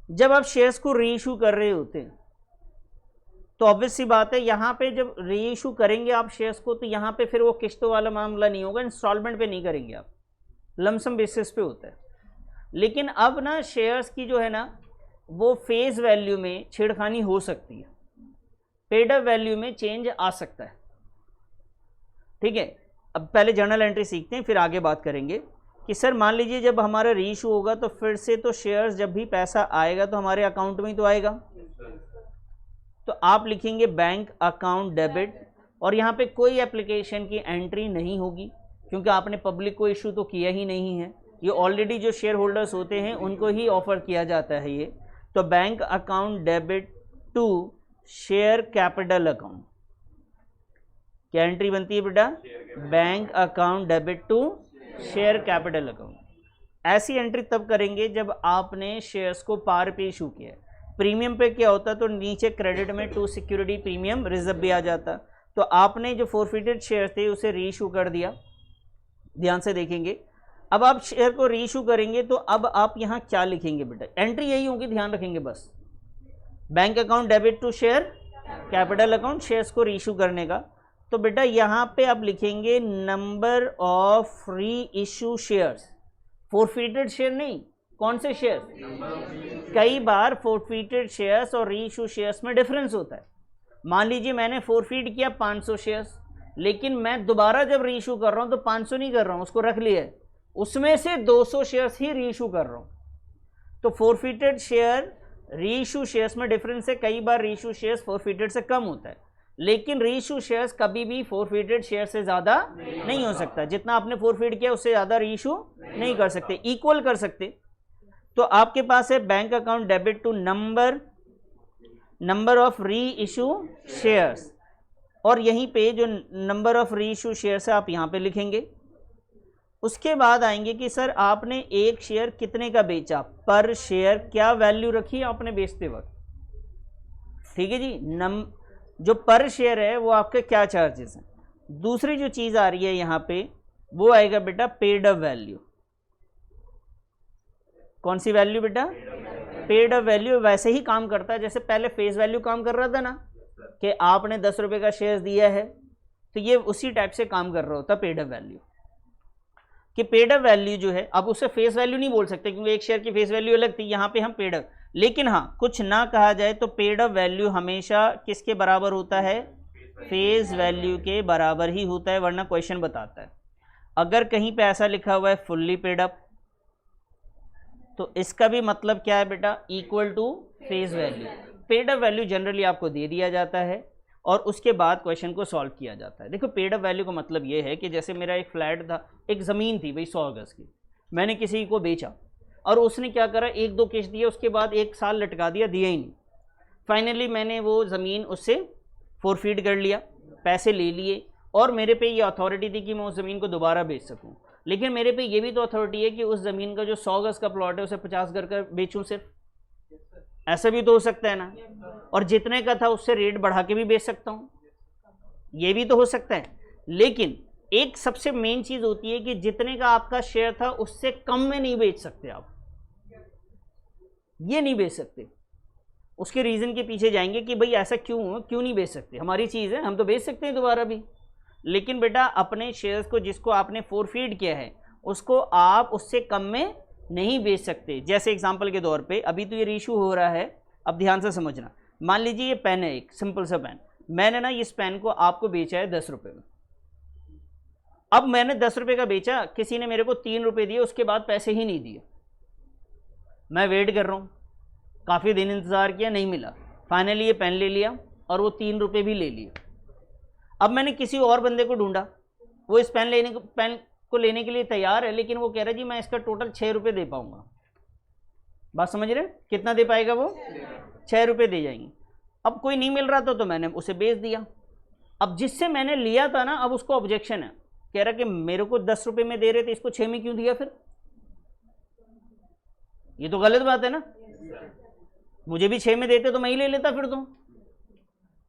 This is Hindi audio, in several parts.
जब आप शेयर्स को री इशू कर रहे होते हैं तो ऑब्वियस सी बात है, यहाँ पे जब री इशू करेंगे आप शेयर्स को, तो यहाँ पे फिर वो किस्तों वाला मामला नहीं होगा, इंस्टॉलमेंट पे नहीं करेंगे आप, लमसम बेसिस पे होता है। लेकिन अब ना शेयर्स की जो है ना वो फेस वैल्यू में छेड़खानी हो सकती है, पेड अप वैल्यू में चेंज आ सकता है। ठीक है, अब पहले जर्नल एंट्री सीखते हैं, फिर आगे बात करेंगे कि सर मान लीजिए जब हमारा री इशू होगा तो फिर से तो शेयर्स जब भी पैसा आएगा तो हमारे अकाउंट में ही तो आएगा। तो आप लिखेंगे बैंक अकाउंट डेबिट, और यहाँ पे कोई एप्लीकेशन की एंट्री नहीं होगी क्योंकि आपने पब्लिक को इशू तो किया ही नहीं है, ये ऑलरेडी जो शेयर होल्डर्स होते हैं उनको ही ऑफर किया जाता है ये। तो bank account debit to share capital account, क्या एंट्री बनती है बेटा? Bank account debit to share capital account. ऐसी एंट्री तब करेंगे जब आपने शेयर्स को पार पे इशू किया है। प्रीमियम पे क्या होता है, तो नीचे क्रेडिट में टू सिक्योरिटी प्रीमियम रिजर्व भी आ जाता। तो आपने जो फोरफिटेड शेयर थे उसे री इशू कर दिया, ध्यान से देखेंगे। अब आप शेयर को री इशू करेंगे तो अब आप यहाँ क्या लिखेंगे बेटा? एंट्री यही होगी, ध्यान रखेंगे बस, bank account debit to share capital account, shares को री इशू करने का। तो बेटा यहाँ पे आप लिखेंगे number of reissue shares, forfeited share नहीं, कौन से शेयर? कई बार फोरफिटेड शेयर्स और री इशू शेयर्स में डिफरेंस होता है। मान लीजिए मैंने फोरफिट किया 500 शेयर्स, लेकिन मैं दोबारा जब री इशू कर रहा हूं तो 500 नहीं कर रहा हूं, उसको रख लिया है, उसमें से 200 शेयर्स ही री इशू कर रहा हूं। तो फोरफिटेड शेयर री इशू शेयर्स में डिफरेंस है, कई बार री इशू शेयर्स फोरफिटेड से कम होता है, लेकिन री इशू शेयर्स कभी भी फोरफिटेड शेयर से ज़्यादा नहीं हो सकता। जितना आपने फोरफिट किया उससे ज़्यादा री इशू नहीं कर सकते, इक्वल कर सकते। तो आपके पास है bank account debit to number of reissue shares, और यहीं पे जो number of reissue shares है आप यहाँ पे लिखेंगे। उसके बाद आएंगे कि सर आपने एक शेयर कितने का बेचा, पर शेयर क्या वैल्यू रखी आपने बेचते वक्त। ठीक है जी, जो पर शेयर है वो आपके क्या चार्जेस हैं। दूसरी जो चीज़ आ रही है यहाँ पे वो आएगा बेटा पेड अप वैल्यू। कौन सी वैल्यू बेटा? Paid up value. वैसे ही काम करता है जैसे पहले फेस वैल्यू काम कर रहा था ना, कि आपने 10 रुपये का शेयर दिया है, तो ये उसी टाइप से काम कर रहा होता पेड अप वैल्यू। कि पेड अप वैल्यू जो है, अब उसे फेस वैल्यू नहीं बोल सकते क्योंकि एक शेयर की फेस वैल्यू अलग थी, यहाँ पे हम पेड अप, लेकिन हाँ कुछ ना कहा जाए तो पेड अप वैल्यू हमेशा किसके बराबर होता है? फेस वैल्यू के बराबर ही होता है, वरना क्वेश्चन बताता है। अगर कहीं पे ऐसा लिखा हुआ है फुल्ली पेड अप, तो इसका भी मतलब क्या है बेटा? Equal to face value. Paid up value generally आपको दे दिया जाता है और उसके बाद क्वेश्चन को सॉल्व किया जाता है। देखो पेड अप वैल्यू का मतलब ये है कि जैसे मेरा एक फ्लैट था, एक ज़मीन थी भाई 100 गज की, मैंने किसी को बेचा और उसने क्या करा, 1-2 किस्त दिए, उसके बाद 1 साल लटका दिया, दिया ही नहीं। फाइनली मैंने वो ज़मीन उससे फोरफिट कर लिया, पैसे ले लिए, और मेरे पे ये अथॉरिटी थी कि मैं उस ज़मीन को दोबारा बेच सकूँ। लेकिन मेरे पे ये भी तो अथॉरिटी है कि उस ज़मीन का जो 100 गज का प्लॉट है उसे 50 गज का बेचूँ सिर्फ, ऐसा भी तो हो सकता है ना। और जितने का था उससे रेट बढ़ा के भी बेच सकता हूँ, ये भी तो हो सकता है। लेकिन एक सबसे मेन चीज़ होती है कि जितने का आपका शेयर था उससे कम में नहीं बेच सकते आप, ये नहीं बेच सकते। उसके रीज़न के पीछे जाएंगे कि भाई ऐसा क्यों नहीं बेच सकते, हमारी चीज़ है, हम तो बेच सकते हैं दोबारा भी। लेकिन बेटा अपने शेयर्स को जिसको आपने फोरफिट किया है उसको आप उससे कम में नहीं बेच सकते। जैसे एग्जांपल के तौर पे अभी तो ये रीइशू हो रहा है, अब ध्यान से समझना। मान लीजिए ये पेन है, एक सिंपल सा पेन, मैंने ना इस पेन को आपको बेचा है 10 रुपये में। अब मैंने 10 रुपये का बेचा, किसी ने मेरे को 3 रुपये दिए, उसके बाद पैसे ही नहीं दिए। मैं वेट कर रहा हूँ, काफ़ी दिन इंतज़ार किया, नहीं मिला, फाइनली ये पेन ले लिया और वो 3 रुपये भी ले लिए। अब मैंने किसी और बंदे को ढूंढा, वो इस पेन को लेने के लिए तैयार है, लेकिन वो कह रहा है जी मैं इसका टोटल 6 रुपये दे पाऊंगा। बात समझ रहे? कितना दे पाएगा वो? 6 रुपये दे जाएंगे। अब कोई नहीं मिल रहा था तो मैंने उसे बेच दिया। अब जिससे मैंने लिया था ना, अब उसको ऑब्जेक्शन है, कह रहा कि मेरे को 10 रुपये में दे रहे थे, इसको 6 में क्यों दिया? फिर ये तो गलत बात है ना, मुझे भी 6 में देते तो मैं ही ले लेता फिर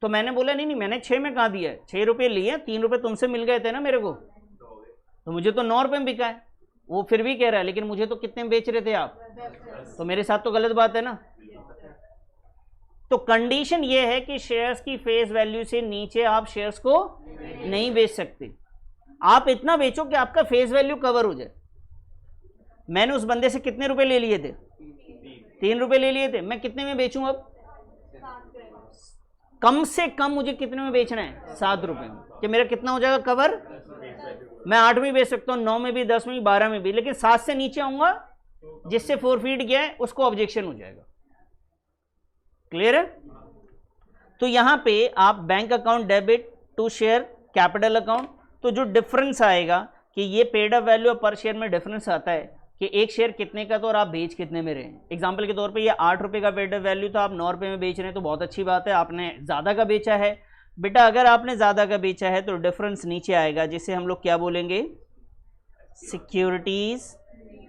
तो मैंने बोला नहीं मैंने 6 में कहाँ दिया है, 6 रुपये लिए, 3 रुपये तुमसे मिल गए थे ना मेरे को, तो मुझे तो 9 रुपये में बिका है। वो फिर भी कह रहा है लेकिन मुझे तो कितने में बेच रहे थे आप, तो मेरे साथ तो गलत बात है ना। तो कंडीशन ये है कि शेयर्स की फेस वैल्यू से नीचे आप शेयर्स को नहीं बेच सकते। आप इतना बेचो कि आपका फेस वैल्यू कवर हो जाए। मैंने उस बंदे से कितने रुपए ले लिए थे, 3 रुपए ले लिए थे। मैं कितने में बेचूं अब, कम से कम मुझे कितने में बेचना है, 7 रुपए में, कि मेरा कितना हो जाएगा कवर। मैं 8 में बेच सकता हूं, 9 में भी, 10 में भी, 12 में भी, लेकिन 7 से नीचे आऊंगा जिससे फोरफीट गया है उसको ऑब्जेक्शन हो जाएगा। क्लियर है। तो यहां पे आप bank account debit to share capital account, तो जो डिफरेंस आएगा कि ये पेड अप वैल्यू और पर शेयर में डिफरेंस आता है कि एक शेयर कितने का तो और आप बेच कितने में रहे हैं। एग्जांपल के तौर पे ये 8 रुपए का पेड अप वैल्यू था, आप 9 रुपए में बेच रहे हैं, तो बहुत अच्छी बात है, आपने ज़्यादा का बेचा है। बेटा अगर आपने ज़्यादा का बेचा है तो डिफरेंस नीचे आएगा, जिसे हम लोग क्या बोलेंगे, सिक्योरिटीज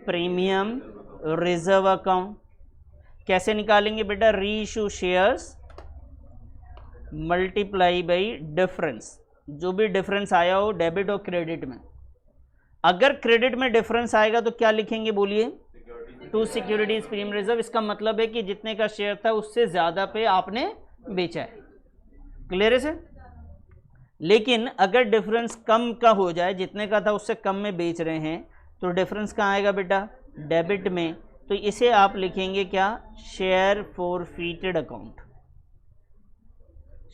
प्रीमियम रिजर्व अकाउंट। कैसे निकालेंगे बेटा, री issue shares multiply by difference, जो भी डिफरेंस आया हो डेबिट और क्रेडिट में। अगर क्रेडिट में डिफरेंस आएगा तो क्या लिखेंगे बोलिए, टू सिक्योरिटीज प्रीमियम रिजर्व। इसका मतलब है कि जितने का शेयर था उससे ज्यादा पे आपने बेचा है। क्लियर है सर। लेकिन अगर डिफरेंस कम का हो जाए, जितने का था उससे कम में बेच रहे हैं, तो डिफरेंस कहाँ आएगा बेटा, डेबिट में। तो इसे आप लिखेंगे क्या, share forfeited account,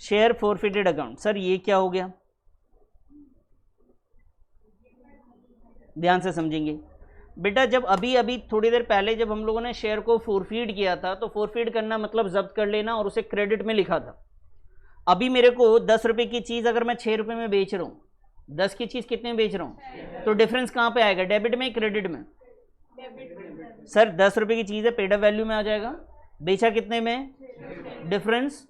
share forfeited account. Sir ये क्या हो गया, ध्यान से समझेंगे बेटा। जब अभी अभी थोड़ी देर पहले जब हम लोगों ने शेयर को फोरफीड किया था, तो फोरफीड करना मतलब जब्त कर लेना और उसे क्रेडिट में लिखा था। अभी मेरे को 10 रुपए की चीज़ अगर मैं 6 रुपए में बेच रहा हूँ, 10 की चीज़ कितने में बेच रहा हूँ, तो डिफरेंस कहाँ पे आएगा, डेबिट में क्रेडिट में। सर 10 रुपए की चीज़ है, पेड अप वैल्यू में आ जाएगा, बेचा कितने में, डिफरेंस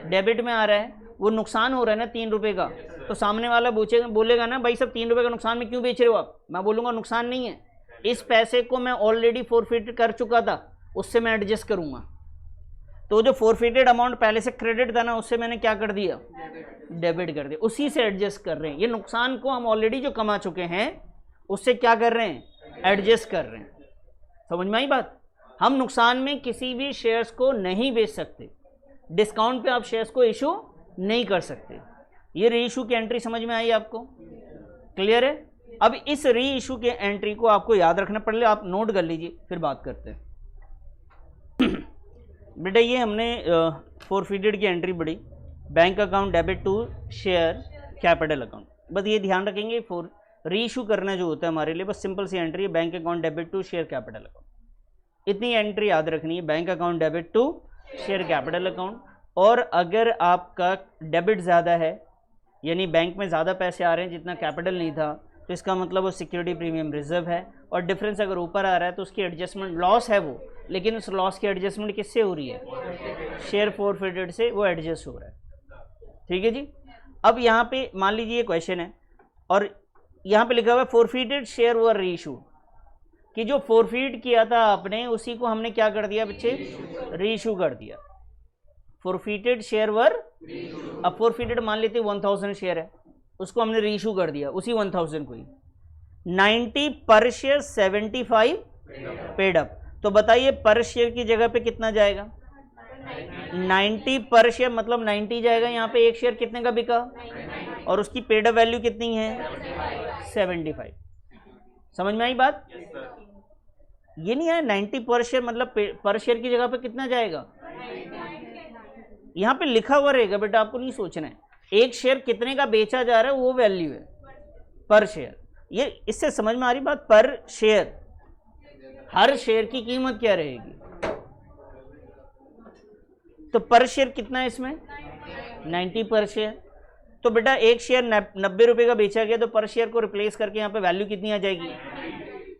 डेबिट में आ रहा है, वो नुकसान हो रहा है ना 3 रुपए का। तो सामने वाला बोलेगा ना, भाई सब 3 रुपए का नुकसान में क्यों बेच रहे हो आप। मैं बोलूँगा नुकसान नहीं है, इस पैसे को मैं ऑलरेडी फोरफिट कर चुका था, उससे मैं एडजस्ट करूँगा। तो जो फोरफिटेड अमाउंट पहले से क्रेडिट था ना, उससे मैंने क्या कर दिया, डेबिट कर दिया, उसी से एडजस्ट कर रहे हैं। ये नुकसान को हम ऑलरेडी जो कमा चुके हैं उससे क्या कर रहे हैं, एडजस्ट कर रहे हैं। समझ में आई बात। हम नुकसान में किसी भी शेयर्स को नहीं बेच सकते, डिस्काउंट पे आप शेयर्स को इशू नहीं कर सकते। ये री इशू की एंट्री समझ में आई आपको, क्लियर है। अब इस री इशू के एंट्री को आपको याद रखना पड़ेगा, आप नोट कर लीजिए, फिर बात करते हैं। बेटा ये हमने फोरफीटेड की एंट्री पढ़ी, bank account debit to share capital account. बस ये ध्यान रखेंगे, फॉर री इशू करना जो होता है हमारे लिए बस सिंपल सी एंट्री है, bank account debit to share capital account. इतनी एंट्री याद रखनी है, bank account debit to share capital account. और अगर आपका डेबिट ज़्यादा है, यानी बैंक में ज़्यादा पैसे आ रहे हैं जितना कैपिटल नहीं था, तो इसका मतलब वो सिक्योरिटी प्रीमियम रिजर्व है। और डिफरेंस अगर ऊपर आ रहा है तो उसकी एडजस्टमेंट लॉस है वो, लेकिन उस लॉस की एडजस्टमेंट किससे हो रही है, शेयर फॉरफिटेड से वो एडजस्ट हो रहा है। ठीक है जी। अब यहाँ पे मान लीजिए ये क्वेश्चन है और यहाँ पे लिखा हुआ है फॉरफिटेड शेयर वर रीइशू, कि जो फॉरफिट किया था आपने उसी को हमने क्या कर दिया बच्चे, रीइशू कर दिया। फॉरफिटेड शेयर वर, अब फॉरफिटेड मान लेते 1000 शेयर है, उसको हमने रीइशू कर दिया उसी 1000 को ही। 90 पर शेयर 75 पेड अप। तो बताइए पर शेयर की जगह पे कितना जाएगा, 90 पर शेयर मतलब 90 जाएगा। यहाँ पे एक शेयर कितने का बिका और उसकी पेड अप वैल्यू कितनी है, 75। समझ में आई बात। ये नहीं है 90 पर शेयर मतलब पर शेयर की जगह पे कितना जाएगा, यहाँ पे लिखा हुआ रहेगा बेटा, आपको नहीं सोचना है। एक शेयर कितने का बेचा जा रहा है वो वैल्यू है पर शेयर। ये इससे समझ में आ रही बात। पर शेयर, हर शेयर की कीमत क्या रहेगी, तो पर शेयर कितना है इसमें, 90 पर शेयर। तो बेटा एक शेयर 90 रुपए का बेचा गया, तो पर शेयर को रिप्लेस करके यहाँ पे वैल्यू कितनी आ जाएगी,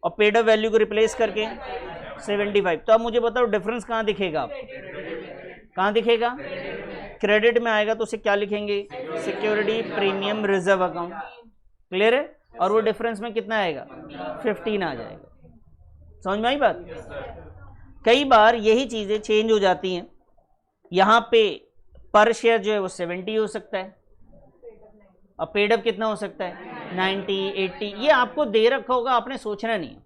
और पेड अप वैल्यू को रिप्लेस करके 75। तो अब मुझे बताओ डिफरेंस कहाँ दिखेगा, आप कहाँ दिखेगा, क्रेडिट में आएगा, तो उसे क्या लिखेंगे, security premium reserve account. Clear है। और वो डिफरेंस में कितना आएगा, 15 आ जाएगा। समझ में आई बात। कई बार यही चीजें चेंज हो जाती हैं। यहाँ पे पर शेयर जो है वो 70 हो सकता है, और पेड अप कितना हो सकता है 90, 80, ये आपको दे रखा होगा, आपने सोचना नहीं है।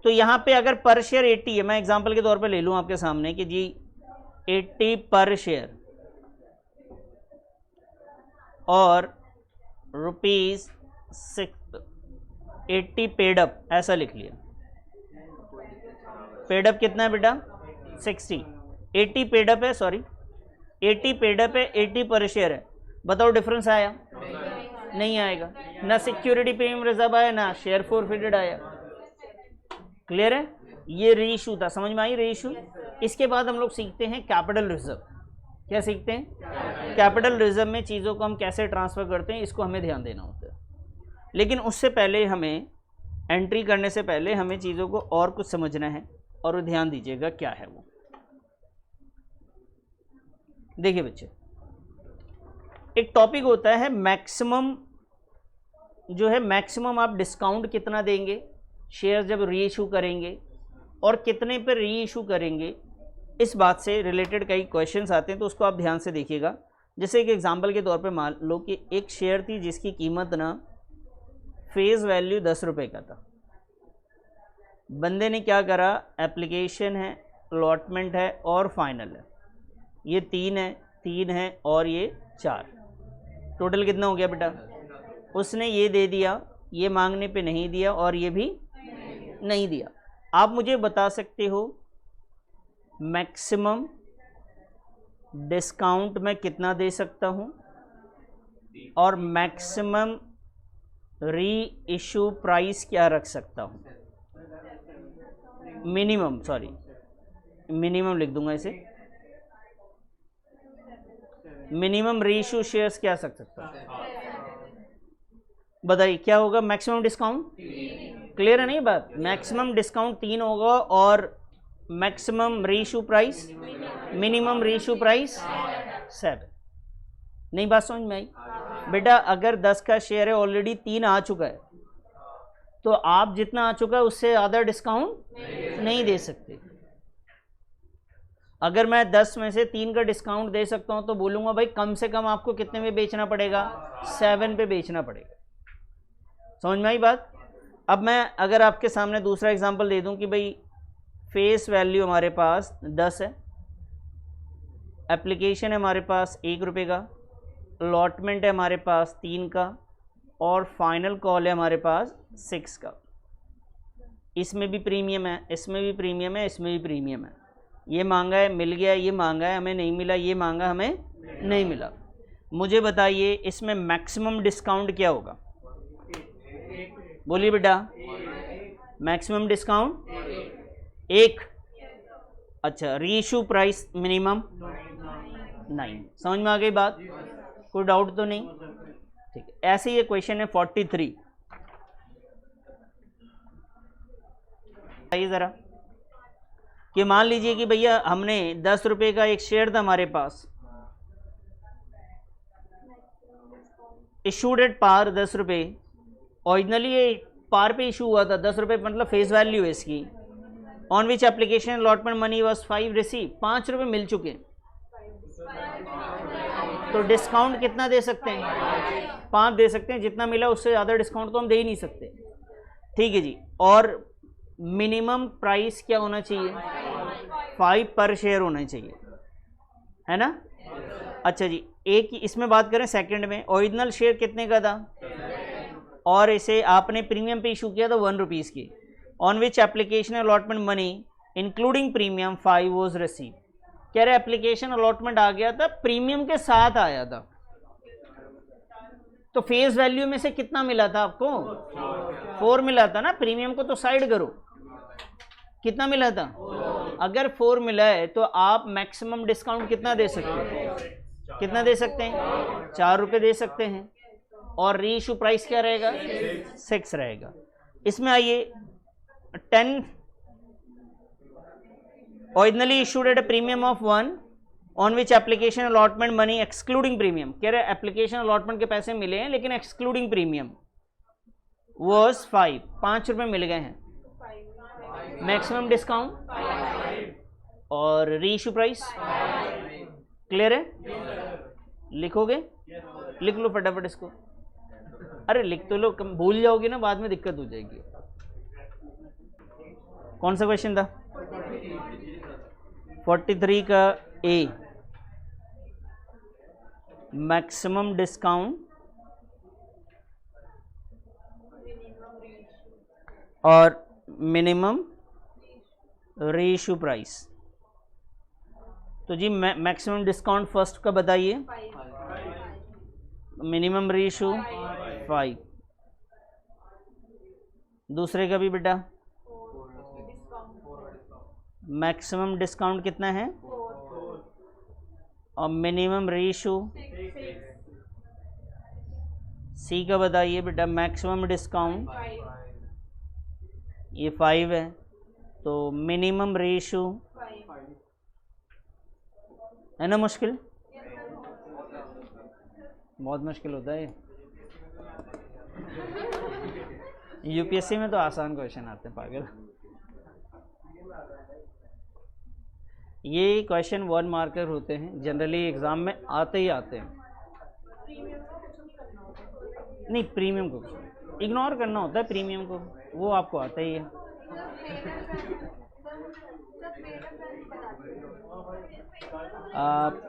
तो यहां पे अगर पर शेयर 80 है, मैं एग्जांपल के तौर पे ले लूं आपके सामने कि जी 80 पर शेयर और ₹80 पेड अप, ऐसा लिख लिया। पेड अप कितना है बेटा? 60। 80 पेड अप है, सॉरी 80 पेड अप है, 80 पर शेयर है। बताओ डिफरेंस आया? नहीं आएगा। ना सिक्योरिटी प्रीमियम रिजर्व आया, ना शेयर फॉरफिटेड आया। क्लियर है? ये रीइशू था, समझ में आई रीइशू? इसके बाद हम लोग सीखते हैं कैपिटल रिजर्व। क्या सीखते हैं? कैपिटल रिजर्व में चीज़ों को हम कैसे ट्रांसफ़र करते हैं, इसको हमें ध्यान देना होता है। लेकिन उससे पहले हमें, एंट्री करने से पहले हमें चीज़ों को और कुछ समझना है, और ध्यान दीजिएगा क्या है वो। देखिए बच्चे, एक टॉपिक होता है मैक्सिमम, जो है मैक्सिमम आप डिस्काउंट कितना देंगे शेयर जब रीइशू करेंगे, और कितने पर रीइशू करेंगे, इस बात से रिलेटेड कई क्वेश्चंस आते हैं, तो उसको आप ध्यान से देखिएगा। जैसे एक एग्जांपल के तौर पे मान लो कि एक शेयर थी जिसकी कीमत ना फेस वैल्यू 10 रुपये का था। बंदे ने क्या करा, एप्लीकेशन है, अलॉटमेंट है और फाइनल है, ये 3 है और ये 4, टोटल कितना हो गया बेटा? उसने ये दे दिया, ये मांगने पे नहीं दिया, और ये भी नहीं दिया। आप मुझे बता सकते हो मैक्सिमम डिस्काउंट मैं कितना दे सकता हूं, और मैक्सिमम री इशू प्राइस क्या रख सकता हूं? मिनिमम, सॉरी मिनिमम लिख दूंगा इसे, मिनिमम री इशू शेयर्स क्या रख सकता हूं? बताइए क्या होगा मैक्सिमम डिस्काउंट? क्लियर है नहीं बात? मैक्सिमम डिस्काउंट 3 होगा, और maximum reissue price, minimum reissue price 7। नहीं बात समझ में आई बेटा? अगर 10 का शेयर है, ऑलरेडी 3 आ चुका है, तो आप जितना आ चुका है उससे ज़्यादा डिस्काउंट नहीं दे सकते। अगर मैं 10 में से 3 का डिस्काउंट दे सकता हूं, तो बोलूंगा भाई कम से कम आपको कितने में बेचना पड़ेगा? 7 पे बेचना पड़ेगा। समझ में आई बात? अब मैं अगर आपके सामने दूसरा एग्जांपल दे दूं कि भाई फेस वैल्यू हमारे पास 10 है, एप्लीकेशन है हमारे पास 1 रुपये का, अलॉटमेंट है हमारे पास 3 का, और फाइनल कॉल है हमारे पास 6 का। इसमें भी प्रीमियम है, इसमें भी प्रीमियम है, इसमें भी प्रीमियम है। ये मांगा है मिल गया, ये मांगा है हमें नहीं मिला, ये मांगा हमें नहीं मिला। मुझे बताइए इसमें मैक्सिमम डिस्काउंट क्या होगा? बोलिए बेटा। Maximum discount 1। अच्छा, रीइशू प्राइस मिनिमम 9। समझ में आ गई बात? कोई डाउट तो नहीं? ठीक है। ऐसे ये क्वेश्चन है 43। आइए ज़रा कि मान लीजिए कि भैया हमने 10 रुपये का एक शेयर था हमारे पास, इशूड एट पार 10 रुपये। ओरिजिनली ये पार पे इशू हुआ था, 10 रुपये मतलब फेस वैल्यू है इसकी। On which application allotment money was 5 receive, 5 रुपये मिल चुके हैं, तो डिस्काउंट कितना दे सकते हैं? 5 दे सकते हैं। जितना मिला उससे ज़्यादा डिस्काउंट तो हम दे ही नहीं सकते। ठीक है जी। और मिनिमम प्राइस क्या होना चाहिए? 5 पर शेयर होना चाहिए, है ना? अच्छा जी, एक इसमें बात करें सेकंड में, ओरिजिनल शेयर कितने का था और इसे आपने प्रीमियम पे इशू किया था 1 रुपीज़ की। On which application allotment money including premium 5 was receive. कह रहे एप्लीकेशन अलॉटमेंट आ गया था, प्रीमियम के साथ आया था, तो फेस वैल्यू में से कितना मिला था आपको? 4 मिला था ना। प्रीमियम को तो साइड करो, कितना मिला था? अगर 4 मिला है तो आप मैक्सिमम डिस्काउंट कितना दे सकते हैं? कितना दे सकते हैं? 4 रुपये दे सकते हैं। और रीइशू प्राइस क्या रहेगा? 6 रहेगा। इसमें आइए 10 originally issued at a premium of 1 on which application allotment money excluding premium. कह रहे एप्लीकेशन अलॉटमेंट के पैसे मिले हैं लेकिन एक्सक्लूडिंग प्रीमियम वॉज 5, 5 रुपये मिल गए हैं। मैक्सिमम डिस्काउंट और रीइशू प्राइस क्लियर है? लिखोगे? लिख लो फटाफट इसको। अरे लिख तो लो, कम भूल जाओगे ना, बाद में दिक्कत हो जाएगी। कौन सा क्वेश्चन था? 43 का ए, मैक्सिमम डिस्काउंट और मिनिमम रीइश्यू प्राइस। तो जी मैक्सिमम डिस्काउंट फर्स्ट का बताइए, मिनिमम रीइश्यू 5, दूसरे का भी बेटा मैक्सिमम डिस्काउंट कितना है और मिनिमम रीइश्यू। सी का बताइए बेटा, मैक्सिमम डिस्काउंट ये 5 है, तो मिनिमम रीइश्यू है ना। मुश्किल, बहुत मुश्किल होता है यूपीएससी में तो आसान क्वेश्चन आते हैं पागल। ये क्वेश्चन 1 मार्कर होते हैं, जनरली एग्जाम में आते ही आते हैं। नहीं, प्रीमियम को इग्नोर करना होता है, प्रीमियम को वो आपको आता ही है। आप